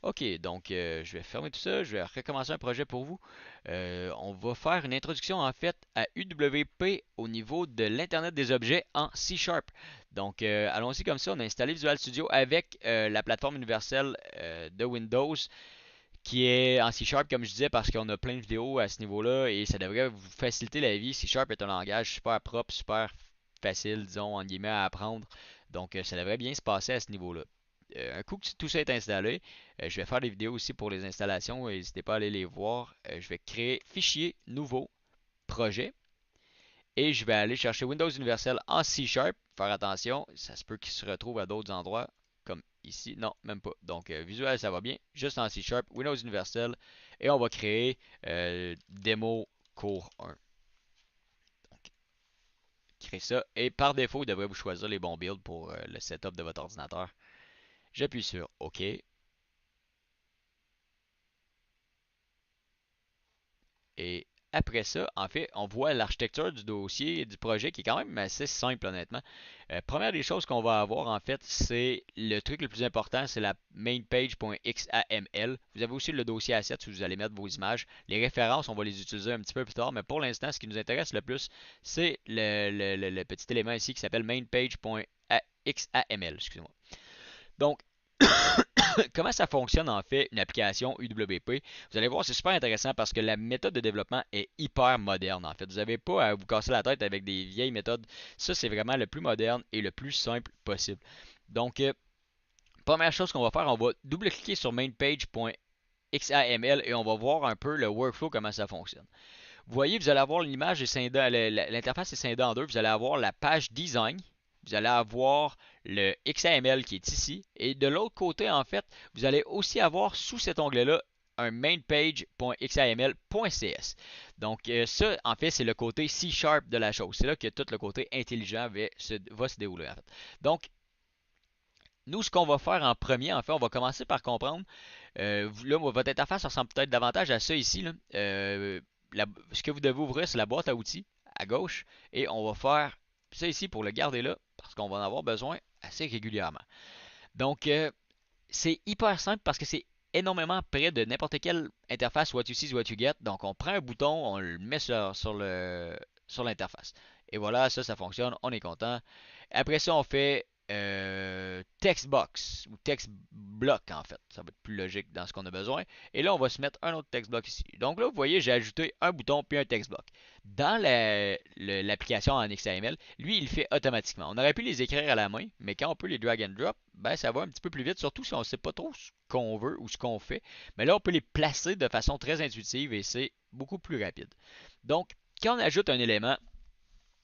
Ok, donc je vais fermer tout ça, je vais recommencer un projet pour vous. On va faire une introduction en fait à UWP au niveau de l'Internet des objets en C Sharp. Donc allons-y comme ça, on a installé Visual Studio avec la plateforme universelle de Windows qui est en C Sharp comme je disais parce qu'on a plein de vidéos à ce niveau-là et ça devrait vous faciliter la vie. C Sharp est un langage super propre, super facile, disons, en guillemets, à apprendre. Donc ça devrait bien se passer à ce niveau-là. Un coup que tout ça est installé, je vais faire des vidéos aussi pour les installations. N'hésitez pas à aller les voir. Je vais créer fichier nouveau projet et je vais aller chercher Windows Universal en C Sharp. Faire attention, ça se peut qu'il se retrouve à d'autres endroits comme ici. Non, même pas. Donc visuel, ça va bien. Juste en C Sharp, Windows Universal et on va créer démo cours 1. Donc créer ça et par défaut, il devrait vous choisir les bons builds pour le setup de votre ordinateur. J'appuie sur OK. Et après ça, en fait, on voit l'architecture du dossier, du projet qui est quand même assez simple, honnêtement. Première des choses qu'on va avoir, en fait, c'est le truc le plus important, c'est la mainpage.xaml. Vous avez aussi le dossier asset où vous allez mettre vos images. Les références, on va les utiliser un petit peu plus tard, mais pour l'instant, ce qui nous intéresse le plus, c'est le petit élément ici qui s'appelle mainpage.xaml. Excusez-moi. Donc, comment ça fonctionne en fait une application UWP? Vous allez voir, c'est super intéressant parce que la méthode de développement est hyper moderne en fait. Vous n'avez pas à vous casser la tête avec des vieilles méthodes. Ça, c'est vraiment le plus moderne et le plus simple possible. Donc, première chose qu'on va faire, on va double-cliquer sur mainpage.xaml et on va voir un peu le workflow, comment ça fonctionne. Vous voyez, vous allez avoir l'image est scindée, l'interface est scindée en deux. Vous allez avoir la page design. Vous allez avoir le XAML qui est ici. Et de l'autre côté, en fait, vous allez aussi avoir sous cet onglet-là un mainpage.xaml.cs. Donc ça, en fait, c'est le côté C-sharp de la chose. C'est là que tout le côté intelligent va se dérouler, en fait. Donc, nous, ce qu'on va faire en premier, en fait, on va commencer par comprendre. Là, votre interface ressemble peut-être davantage à ça ici. Là. Ce que vous devez ouvrir, c'est la boîte à outils à gauche. Et on va faire ça ici pour le garder là, parce qu'on va en avoir besoin assez régulièrement. Donc, c'est hyper simple parce que c'est énormément près de n'importe quelle interface what you see is what you get. Donc, on prend un bouton, on le met sur l'interface. Et voilà, ça fonctionne, on est content. Après ça, on fait text box ou text block en fait. Ça va être plus logique dans ce qu'on a besoin. Et là, on va se mettre un autre text block ici. Donc là, vous voyez, j'ai ajouté un bouton puis un text block. Dans l'application en XML, lui, il le fait automatiquement. On aurait pu les écrire à la main, mais quand on peut les drag and drop, ben ça va un petit peu plus vite, surtout si on ne sait pas trop ce qu'on veut ou ce qu'on fait. Mais là, on peut les placer de façon très intuitive et c'est beaucoup plus rapide. Donc, quand on ajoute un élément,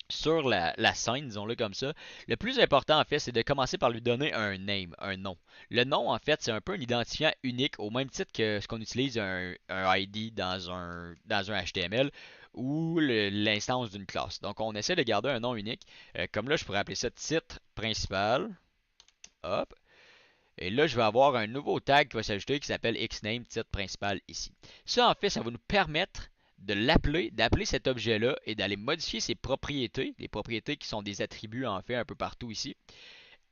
sur la scène, disons-le comme ça. Le plus important, en fait, c'est de commencer par lui donner un name, un nom. Le nom, en fait, c'est un peu un identifiant unique, au même titre que ce qu'on utilise un ID dans un HTML ou l'instance d'une classe. Donc, on essaie de garder un nom unique. Comme là, je pourrais appeler ça titre principal. Hop. Et là, je vais avoir un nouveau tag qui va s'ajouter qui s'appelle xname titre principal ici. Ça, en fait, ça va nous permettre de d'appeler cet objet-là et d'aller modifier ses propriétés, les propriétés qui sont des attributs en fait un peu partout ici,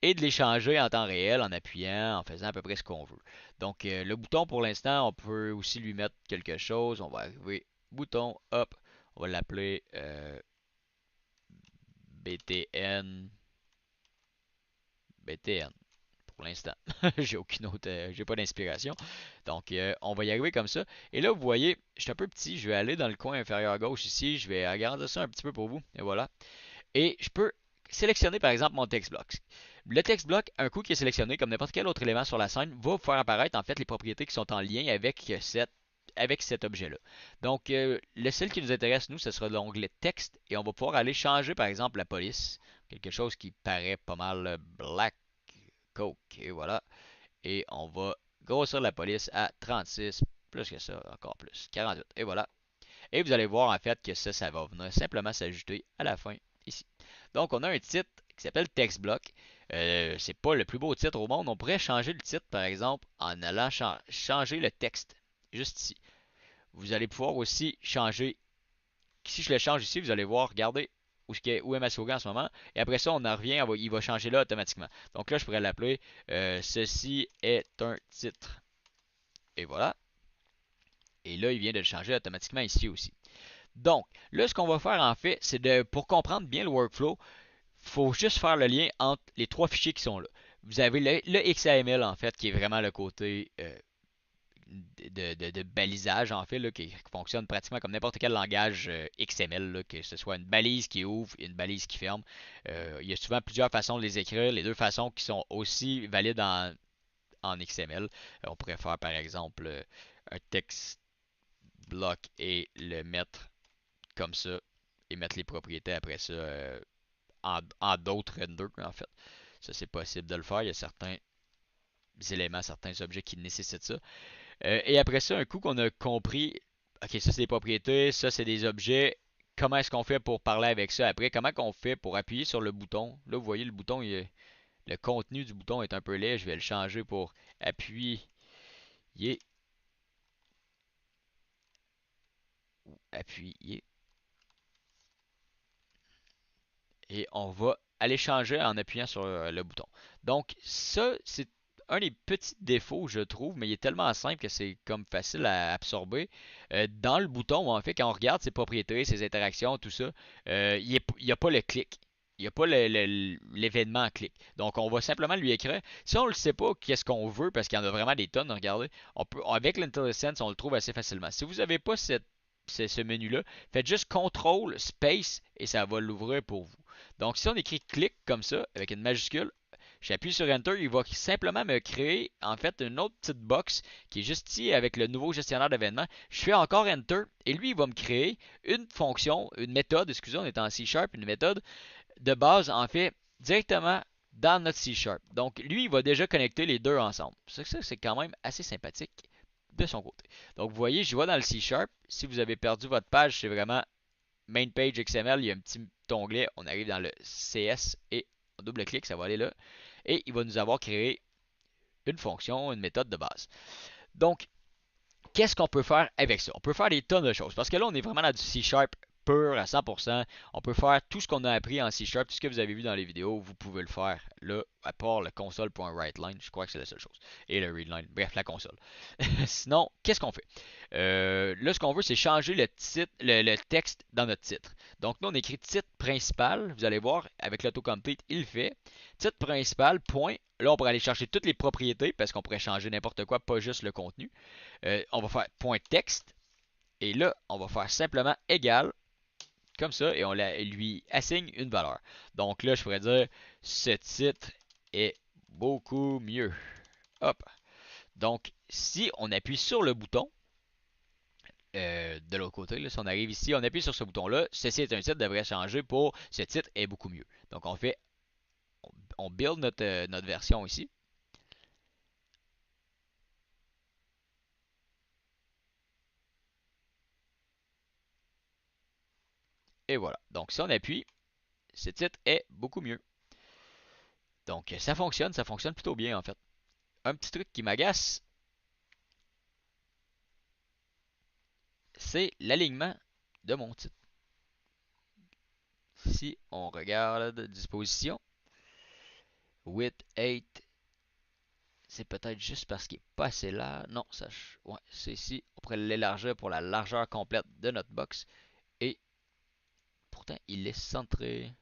et de les changer en temps réel en appuyant, en faisant à peu près ce qu'on veut. Donc le bouton pour l'instant, on peut aussi lui mettre quelque chose. On va arriver bouton, hop, on va l'appeler BTN, BTN pour l'instant. J'ai aucune autre, j'ai pas d'inspiration. Donc, on va y arriver comme ça. Et là, vous voyez, je suis un peu petit. Je vais aller dans le coin inférieur à gauche ici. Je vais agrandir ça un petit peu pour vous. Et voilà. Et je peux sélectionner par exemple mon text block. Le text block, un coup qui est sélectionné, comme n'importe quel autre élément sur la scène, va vous faire apparaître en fait les propriétés qui sont en lien avec cet objet-là. Donc, le seul qui nous intéresse, nous, ce sera l'onglet texte et on va pouvoir aller changer, par exemple, la police. Quelque chose qui paraît pas mal black coke. Et voilà. Et on va grossir la police à 36, plus que ça, encore plus, 48. Et voilà. Et vous allez voir en fait que ça va venir simplement s'ajouter à la fin ici. Donc on a un titre qui s'appelle Text Block. C'est pas le plus beau titre au monde. On pourrait changer le titre par exemple en allant changer le texte juste ici. Vous allez pouvoir aussi changer. Si je le change ici, vous allez voir, regardez où est ma slogan en ce moment. Et après ça, on en revient, il va changer là automatiquement. Donc là, je pourrais l'appeler Ceci est un titre Et voilà. Et là, il vient de le changer automatiquement ici aussi. Donc, là, ce qu'on va faire en fait, c'est de, pour comprendre bien le workflow, il faut juste faire le lien entre les trois fichiers qui sont là. Vous avez le XAML en fait, qui est vraiment le côté de balisage en fait, là, qui fonctionne pratiquement comme n'importe quel langage XML, là, que ce soit une balise qui ouvre et une balise qui ferme. Il y a souvent plusieurs façons de les écrire, les deux façons qui sont aussi valides en XML. On pourrait faire par exemple un text block et le mettre comme ça et mettre les propriétés après ça en d'autres renders en fait. Ça c'est possible de le faire. Il y a certains éléments, certains objets qui nécessitent ça. Et après ça, un coup qu'on a compris, ok, ça c'est des propriétés, ça c'est des objets, comment est-ce qu'on fait pour parler avec ça après? Comment qu'on fait pour appuyer sur le bouton? Là, vous voyez, le bouton, le contenu du bouton est un peu laid. Je vais le changer pour appuyer, appuyer. Et on va aller changer en appuyant sur le bouton. Donc, ça, c'est un des petits défauts, je trouve, mais il est tellement simple que c'est comme facile à absorber. Dans le bouton, en fait, quand on regarde ses propriétés, ses interactions, tout ça, il n'y a pas le clic. Il n'y a pas l'événement clic. Donc, on va simplement lui écrire. Si on ne le sait pas, qu'est-ce qu'on veut, parce qu'il y en a vraiment des tonnes, regardez, avec l'IntelliSense, on le trouve assez facilement. Si vous n'avez pas ce menu-là, faites juste CTRL SPACE et ça va l'ouvrir pour vous. Donc, si on écrit clic comme ça, avec une majuscule, j'appuie sur Enter, il va simplement me créer en fait une autre petite box qui est juste ici avec le nouveau gestionnaire d'événements. Je fais encore Enter et lui, il va me créer une fonction, une méthode, excusez, on est en C Sharp, une méthode de base en fait directement dans notre C Sharp. Donc, lui, il va déjà connecter les deux ensemble. Ça, c'est quand même assez sympathique de son côté. Donc, vous voyez, je vais dans le C Sharp. Si vous avez perdu votre page, c'est vraiment Main Page XML, il y a un petit onglet, on arrive dans le CS et on double-clique, ça va aller là. Et il va nous avoir créé une fonction, une méthode de base. Donc, qu'est-ce qu'on peut faire avec ça? On peut faire des tonnes de choses. Parce que là, on est vraiment dans du C Sharp pur à 100%. On peut faire tout ce qu'on a appris en C Sharp, tout ce que vous avez vu dans les vidéos, vous pouvez le faire là, à part le console.writeLine, je crois que c'est la seule chose. Et le readline, bref, la console. Sinon, qu'est-ce qu'on fait? Là, ce qu'on veut, c'est changer le titre, le texte dans notre titre. Donc, nous, on écrit titre principal. Vous allez voir, avec l'autocomplete, il le fait. Titre principal, point. Là, on pourrait aller chercher toutes les propriétés parce qu'on pourrait changer n'importe quoi, pas juste le contenu. On va faire point texte. Et là, on va faire simplement égal, comme ça, et on lui assigne une valeur. Donc là, je pourrais dire, ce titre est beaucoup mieux. Hop. Donc, si on appuie sur le bouton, de l'autre côté, là, si on arrive ici, on appuie sur ce bouton-là, ceci est un titre, devrait changer pour ce titre est beaucoup mieux. Donc, on build notre version ici. Et voilà. Donc, si on appuie, ce titre est beaucoup mieux. Donc, ça fonctionne plutôt bien en fait. Un petit truc qui m'agace, c'est l'alignement de mon titre. Si on regarde disposition, width 8, c'est peut-être juste parce qu'il n'est pas assez là. Non, ça, ouais, c'est ici. On pourrait l'élargir pour la largeur complète de notre box. Et pourtant, il est centré.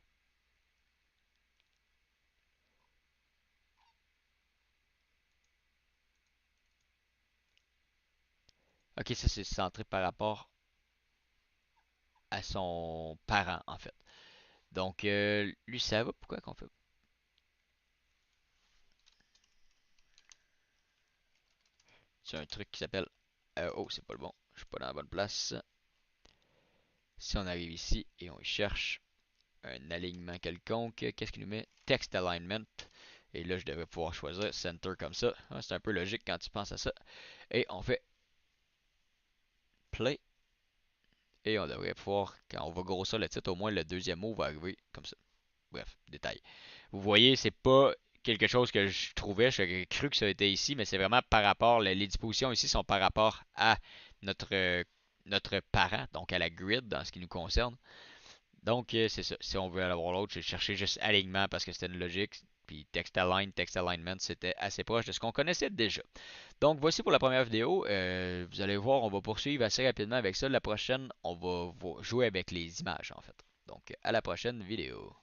Ok, ça c'est centré par rapport à son parent en fait. Donc, lui, ça va. Pourquoi qu'on fait? C'est un truc qui s'appelle. Oh, c'est pas le bon. Je suis pas dans la bonne place. Si on arrive ici et on cherche un alignement quelconque, qu'est-ce qu'il nous met? Text alignment. Et là, je devrais pouvoir choisir center comme ça. C'est un peu logique quand tu penses à ça. Et on fait play. Et on devrait pouvoir, quand on va grossir le titre, au moins le deuxième mot va arriver comme ça. Bref, détail. Vous voyez, c'est pas quelque chose que je trouvais, j'ai cru que ça était ici, mais c'est vraiment par rapport, les dispositions ici sont par rapport à notre parent, donc à la grid dans ce qui nous concerne. Donc c'est ça, si on veut aller voir l'autre, j'ai cherché juste alignement parce que c'était une logique, puis text align, text alignment, c'était assez proche de ce qu'on connaissait déjà. Donc voici pour la première vidéo. Vous allez voir, on va poursuivre assez rapidement avec ça. La prochaine, on va jouer avec les images en fait. Donc à la prochaine vidéo.